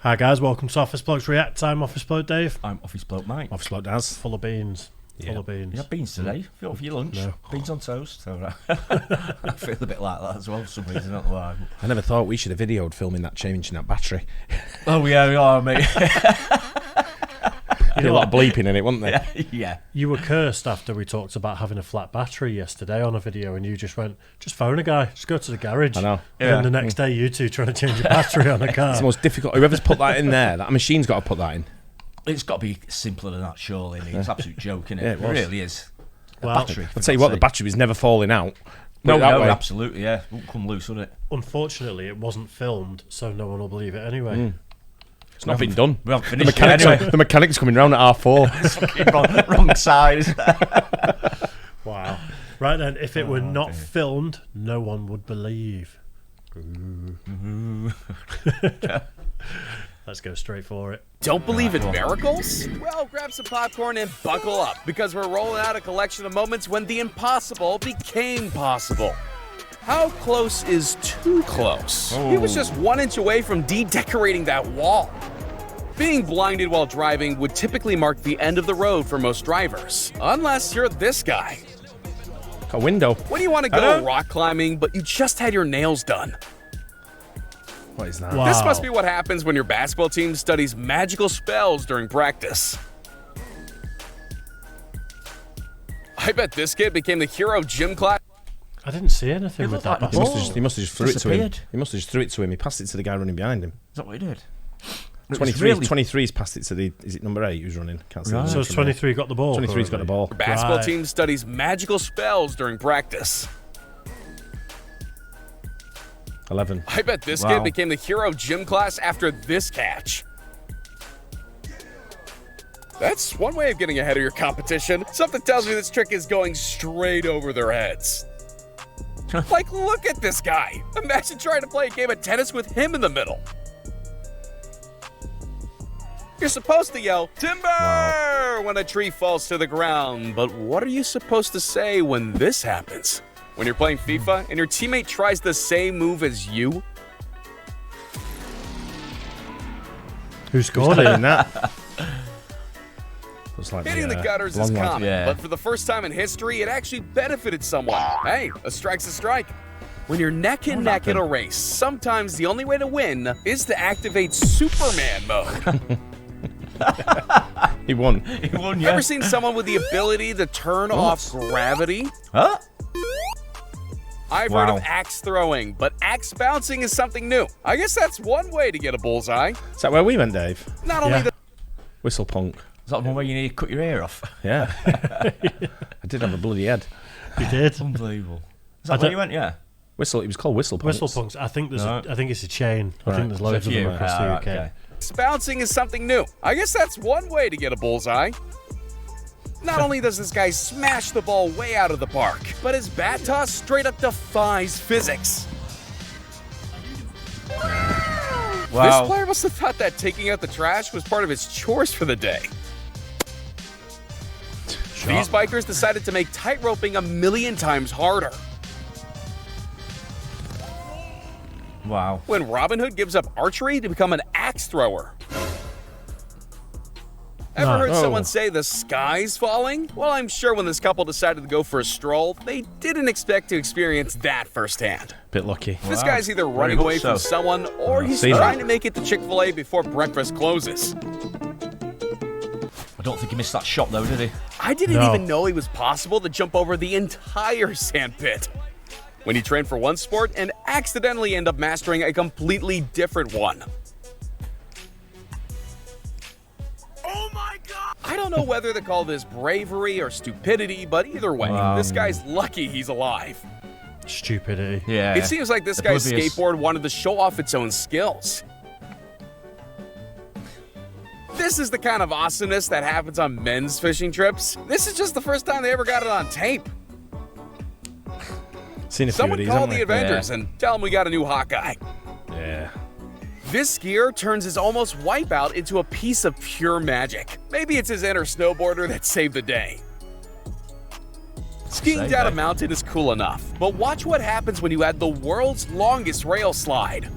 Hi guys, welcome to Office Blokes React. I'm Office Bloke Dave. I'm Office Bloke Mike. Office Bloke Daz. Full of beans. Yeah. Full of beans. You had beans today? For your lunch? No. Beans on toast? All right. I feel a bit like that as well for some reason, I don't know why. I never thought we should have videoed filming that changing that battery. Oh yeah, we are, mate. You did a lot of bleeping in it, wasn't there? Yeah. You were cursed after we talked about having a flat battery yesterday on a video, and you just went, just phone a guy, just go to the garage. I know. And then the next day, you two trying to change a battery on a car. It's the most difficult. Whoever's put that in there, that machine's got to put that in. It's got to be simpler than that, surely. It's an absolute joke, isn't it? Yeah, it was. It really is. Well, Battery. I'll tell you what, the battery was never falling out. No, way. absolutely, yeah. It won't come loose, would it? Unfortunately, it wasn't filmed, so no one will believe it anyway. It's not been done. We haven't The finished mechanic's, it anyway. the mechanic's coming round at R4. wrong side. Wow. Right then, if it were not filmed, no one would believe. Let's go straight for it. Don't believe in miracles? Well, grab some popcorn and buckle up, because we're rolling out a collection of moments when the impossible became possible. How close is too close? He was just 1 inch away from de-decorating that wall. Being blinded while driving would typically mark the end of the road for most drivers, unless you're this guy. Got a window. When you want to go rock climbing, but you just had your nails done. What is that? Wow. This must be what happens when your basketball team studies magical spells during practice. I bet this kid became the hero of gym class. I didn't see anything with that. like He must have just, he must have just threw it to him. Disappeared. He must have just threw it to him. He passed it to the guy running behind him. Is that what he did? 23's passed it to the... Is it number 8 who's running? Can't see. Right. So it's 23 got the ball. 23's got the ball. Basketball Right. team studies magical spells during practice. 11. I bet this Wow. kid became the hero of gym class after this catch. That's one way of getting ahead of your competition. Something tells me this trick is going straight over their heads. Like, look at this guy. Imagine trying to play a game of tennis with him in the middle. You're supposed to yell, "Timber!" when a tree falls to the ground, but what are you supposed to say when this happens? When you're playing FIFA and your teammate tries the same move as you? Who scored it? Doing that. Looks like Hitting the gutters is long one. common, Yeah. but for the first time in history, it actually benefited someone. Hey, a strike's a strike. When you're neck and neck in a race, sometimes the only way to win is to activate Superman mode. He won. He won, yeah. Ever seen someone with the ability to turn off gravity? Huh? I've heard Wow. of axe throwing, but axe bouncing is something new. I guess that's one way to get a bullseye. Is that where we went, Dave? Not only Yeah. the Whistle punk. Is that the one where you need to cut your ear off? Yeah. I did have a bloody head. You did. Unbelievable. Is I that where don't- you went? Yeah. Whistle. It was called Whistle Punks. Whistle punks. I think there's. No. I think it's a chain. I Right. think there's loads of them across the UK. Okay. axe bouncing is something new. I guess that's one way to get a bullseye. Not only does this guy smash the ball way out of the park, but his bat toss straight up defies physics. This Wow. player must have thought that taking out the trash was part of his chores for the day. These bikers decided to make tight roping 1,000,000 times harder. Wow. When Robin Hood gives up archery to become an axe thrower. Ever heard Oh. someone say the sky's falling? Well, I'm sure when this couple decided to go for a stroll, they didn't expect to experience that firdhand. Bit lucky. This Wow. guy's either running Very away much from so. someone or he's seen trying that. to make it to Chick-fil-A before breakfast closes. I don't think he missed that shot though, did he? I didn't No. even know it was possible to jump over the entire sandpit. When you train for one sport and accidentally end up mastering a completely different one. Oh my God! I don't know whether to call this bravery or stupidity, but either way, this guy's lucky he's alive. Stupidity. Yeah. It seems like this guy's Oblivious. skateboard wanted to show off its own skills. This is the kind of awesomeness that happens on men's fishing trips. This is just the first time they ever got it on tape. Seen a few of Someone these, call haven't the we? Avengers and tell them we got a new Hawkeye. Yeah. This skier turns his almost wipeout into a piece of pure magic. Maybe it's his inner snowboarder that saved the day. Skiing Saved down a it. mountain is cool enough, but watch what happens when you add the world's longest rail slide.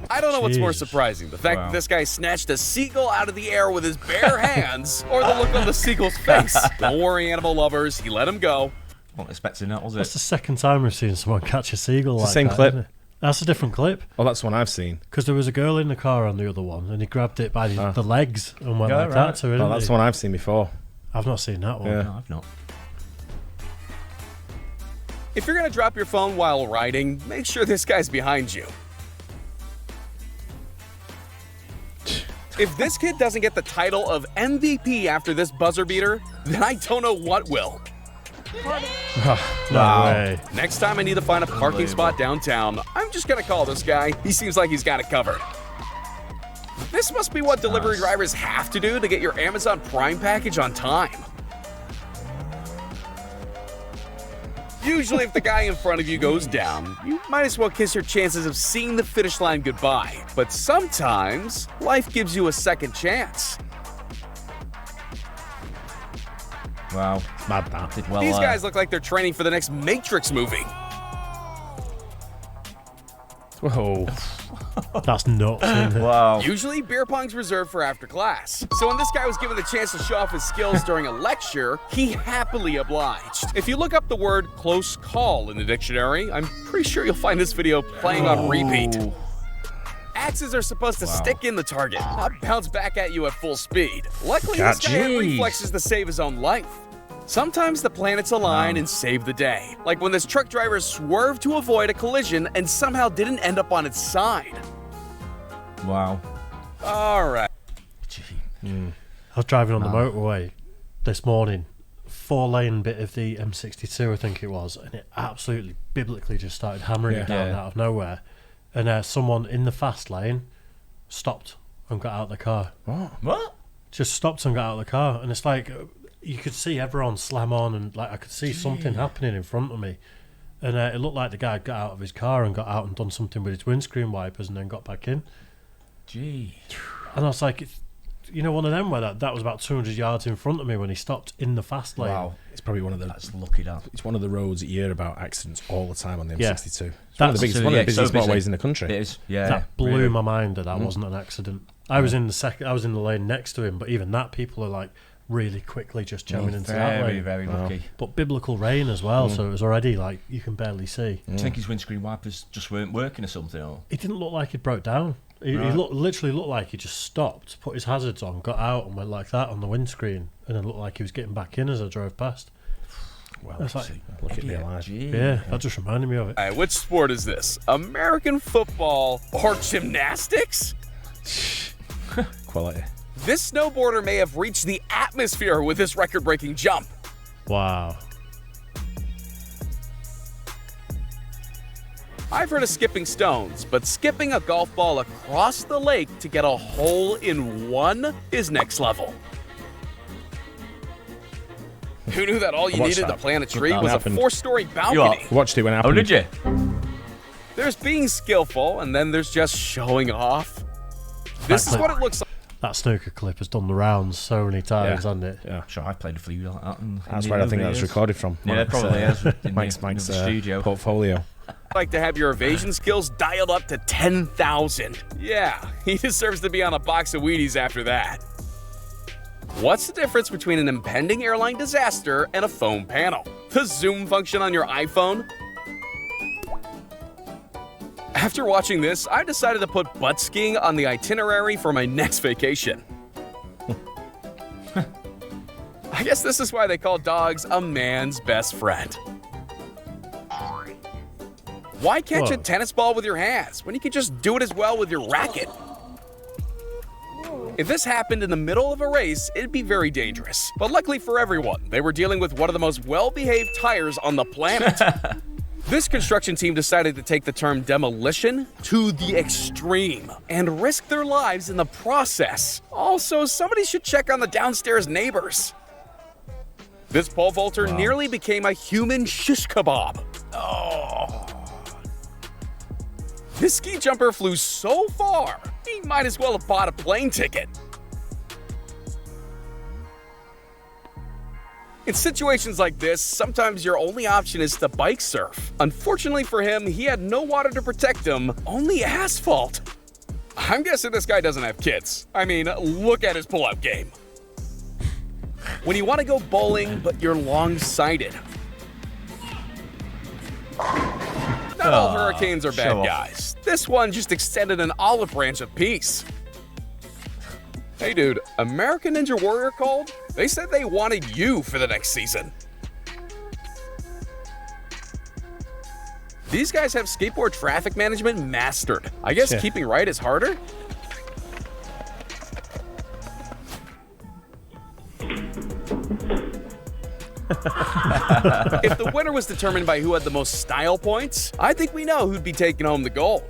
I don't know what's more Jesus. surprising, the fact that this guy snatched a seagull out of the air with his bare hands, or the look on the seagull's face. Don't worry, animal lovers, he let him go. Wasn't expecting that, was That's it? the second time we've seen someone catch a seagull like the same that, clip. isn't it? That's a different clip. Oh, that's the one I've seen. Because there was a girl in the car on the other one, and he grabbed it by the legs and went Yeah, like right. that to it. Oh, that's the one I've seen before. I've not seen that one. Yeah. No, I've not. If you're gonna drop your phone while riding, make sure this guy's behind you. If this kid doesn't get the title of MVP after this buzzer beater, then I don't know what will. No way. Next time I need to find a parking spot downtown, I'm just gonna call this guy. He seems like he's got it covered. This must be what delivery drivers have to do to get your Amazon Prime package on time. Usually if the guy in front of you goes down, you might as well kiss your chances of seeing the finish line goodbye. But sometimes, life gives you a second chance. Wow. It's mad, that. Did well. These guys look like they're training for the next Matrix movie. Whoa. That's nuts, isn't it? Wow. Usually, beer pong's reserved for after class. So when this guy was given the chance to show off his skills during a lecture, he happily obliged. If you look up the word close call in the dictionary, I'm pretty sure you'll find this video playing on repeat. Axes are supposed to stick in the target, not bounce back at you at full speed. Luckily, this guy had reflexes to save his own life. Sometimes the planets align and save the day, like when this truck driver swerved to avoid a collision and somehow didn't end up on its side. Wow. All right. I was driving on the motorway this morning, 4-lane bit of the M62, I think it was, and it absolutely biblically just started hammering it down out of nowhere. And someone in the fast lane stopped and got out of the car. What? Just stopped and got out of the car, and it's like you could see everyone slam on, and like I could see something happening in front of me, and it looked like the guy got out of his car and got out and done something with his windscreen wipers, and then got back in. Gee. And I was like, you know, one of them where that was about 200 yards in front of me when he stopped in the fast lane. Wow. It's probably one of the. That's lucky, that. It's one of the roads that you hear about accidents all the time on the Yeah. M62. It's one of the biggest, So, one yeah, of the it's so busiest busy. motorways in the country. It is. Yeah. That blew really. my mind that wasn't an accident. I was in the lane next to him, but even that, people are like really quickly just jamming into that Very, lane. very lucky. But biblical rain as well, so it was already like you can barely see. Do you think his windscreen wipers just weren't working or something? Or? It didn't look like he broke down. He literally looked like he just stopped, put his hazards on, got out, and went like that on the windscreen, and then looked like he was getting back in as I drove past. Well, That's like, look at me alive. Gee. yeah, that just reminded me of it. All right, which sport is this? American football or gymnastics? Quality. This snowboarder may have reached the atmosphere with this record-breaking jump. Wow. I've heard of skipping stones, but skipping a golf ball across the lake to get a hole in one is next level. Who knew that all you watched needed to that. plant a tree That was a happened. 4-story You balcony? what? Watched it when it Oh, happened. did you? There's being skillful, and then there's just showing off. This is what it looks like. That snooker clip has done the rounds so many times, hasn't it? Yeah. Sure, I played a few like that. That's where I think that was recorded from. Yeah, Mike's, probably is. In Mike's the studio. portfolio. Like to have your evasion skills dialed up to 10,000. Yeah, he deserves to be on a box of Wheaties after that. What's the difference between an impending airline disaster and a foam panel? The zoom function on your iPhone? After watching this, I decided to put butt skiing on the itinerary for my next vacation. I guess this is why they call dogs a man's best friend. Why catch a Whoa. tennis ball with your hands when you can just do it as well with your racket? If this happened in the middle of a race, it'd be very dangerous. But luckily for everyone, they were dealing with one of the most well-behaved tires on the planet. This construction team decided to take the term demolition to the extreme and risk their lives in the process. Also, somebody should check on the downstairs neighbors. This pole vaulter nearly became a human shish kebab. Oh. This ski jumper flew so far, he might as well have bought a plane ticket. In situations like this, sometimes your only option is to bike surf. Unfortunately for him, he had no water to protect him, only asphalt. I'm guessing this guy doesn't have kids. I mean, look at his pull-out game. When you want to go bowling, but you're long-sighted. Not all hurricanes are bad guys. This one just extended an olive branch of peace. Hey dude, American Ninja Warrior called? They said they wanted you for the next season. These guys have skateboard traffic management mastered. I guess keeping right is harder? If the winner was determined by who had the most style points, I think we know who'd be taking home the gold.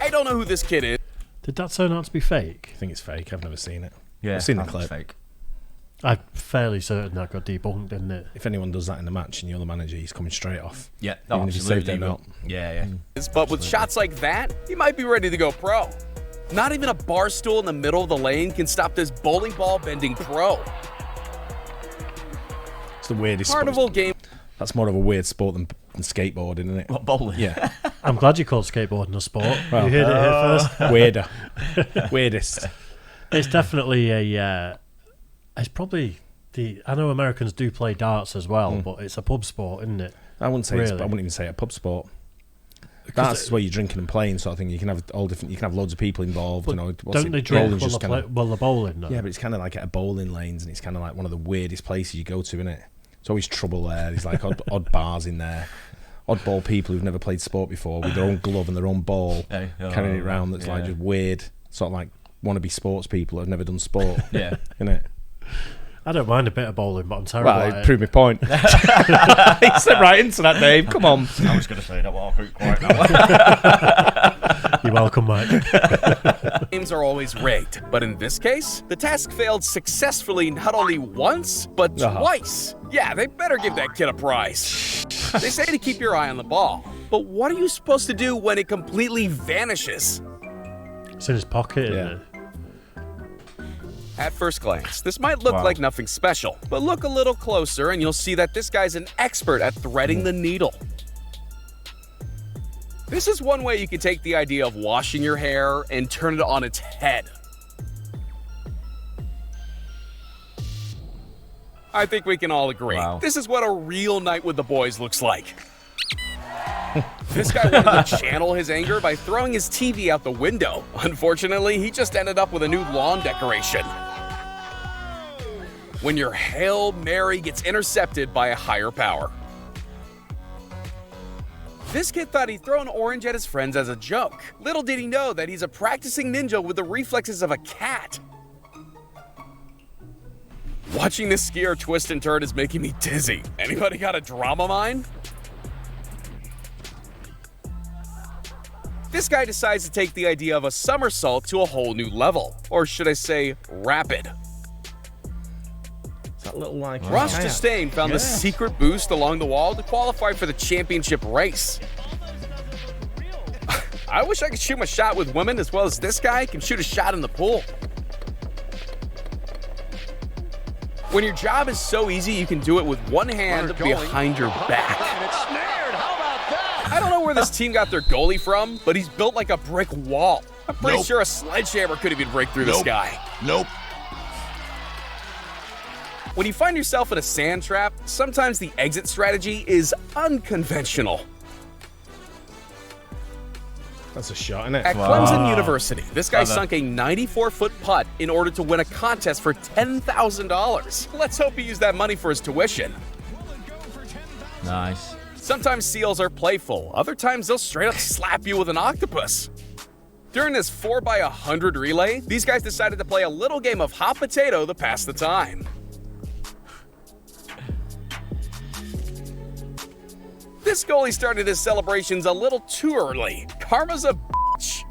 I don't know who this kid is. Did that turn out to be fake? I think it's fake. I've never seen it. Yeah, I've seen the it's clip. fake. I'm fairly certain that got debunked, didn't it? If anyone does that in the match and you're the manager, he's coming straight off. Yeah, Even if you saved absolutely. it or not. Yeah. But with shots like that, he might be ready to go pro. Not even a bar stool in the middle of the lane can stop this bowling ball bending pro. It's the weirdest Carnival sport. game. That's more of a weird sport than skateboarding, isn't it? What, bowling? Yeah. I'm glad you called skateboarding a sport. Well, You heard it here first. Weirder. Weirdest. It's definitely it's probably I know Americans do play darts as well, but it's a pub sport, isn't it? I wouldn't say Really? I wouldn't even say a pub sport. Darts is where you're drinking and playing sort of thing. You can have all different. You can have loads of people involved. But You know, don't they drink bowling's just while they're bowling? Though? Yeah, but it's kind of like at a bowling lanes, and it's kind of like one of the weirdest places you go to, isn't it? There's always trouble there. There's like odd bars in there, oddball people who've never played sport before with their own glove and their own ball, carrying it around. That's like just weird, sort of like wannabe sports people that have never done sport. Yeah, innit? I don't mind a bit of bowling, but I'm terrible Well, at it it. proved my point. He said right into that, Dave. Come on. I was going to say that, but I couldn't quite now. You're welcome, Mike. Games are always rigged, but in this case, the task failed successfully not only once, but twice. Yeah, they better give that kid a prize. They say to keep your eye on the ball, but what are you supposed to do when it completely vanishes? It's in his pocket, isn't it? At first glance, this might look like nothing special, but look a little closer and you'll see that this guy's an expert at threading the needle. This is one way you can take the idea of washing your hair and turn it on its head. I think we can all agree. This is what a real night with the boys looks like. This guy wanted to channel his anger by throwing his TV out the window. Unfortunately, he just ended up with a new lawn decoration. When your Hail Mary gets intercepted by a higher power. This kid thought he'd throw an orange at his friends as a joke. Little did he know that he's a practicing ninja with the reflexes of a cat. Watching this skier twist and turn is making me dizzy. Anybody got a drama mind? This guy decides to take the idea of a somersault to a whole new level. Or should I say, rapid. That little like Ross Chastain found the secret boost along the wall to qualify for the championship race. I wish I could shoot my shot with women as well as this guy can shoot a shot in the pool. When your job is so easy, you can do it with one hand behind your back. I don't know where this team got their goalie from, but he's built like a brick wall. I'm pretty sure a sledgehammer could even break through this guy. When you find yourself in a sand trap, sometimes the exit strategy is unconventional. That's a shot, isn't it? At Clemson University, this guy sunk a 94-foot putt in order to win a contest for $10,000. Let's hope he used that money for his tuition. Nice. Sometimes seals are playful, other times they'll straight up slap you with an octopus. During this 4x100 relay, these guys decided to play a little game of hot potato to pass the time. This goalie started his celebrations a little too early. Karma's a bitch.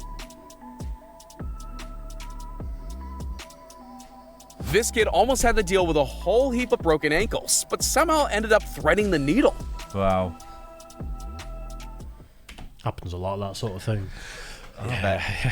This kid almost had to deal with a whole heap of broken ankles, but somehow ended up threading the needle. Wow. Happens a lot, that sort of thing. Yeah.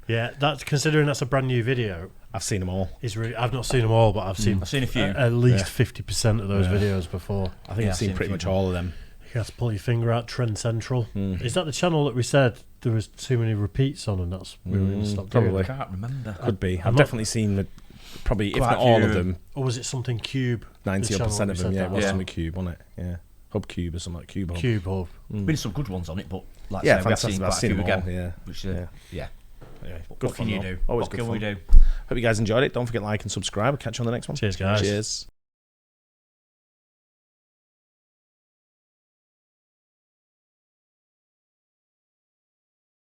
Yeah, considering that's a brand new video. I've seen them all. I've not seen them all, but I've seen a few. At least 50% of those videos before. I think I've seen pretty much all of them. You have to pull your finger out. Trend Central. Is that the channel that we said there was too many repeats on, and that's we were going to stop doing? Probably. I can't remember. Could be. I've definitely seen probably, if not all of them. Or was it something Cube? 90% of them, yeah. It was that? something Cube, wasn't it? Yeah. Hub Cube or something like Cube Hub. Cube Hub. Been some good ones on it, but like Yeah, I say, we have fantastic. seen I've quite a seen few them all, again. yeah. Which, Yeah. Anyway, Good what can fun, you though. do? Always What good can fun. we do? Hope you guys enjoyed it. Don't forget to like and subscribe. We'll catch you on the next one. Cheers, guys. Cheers.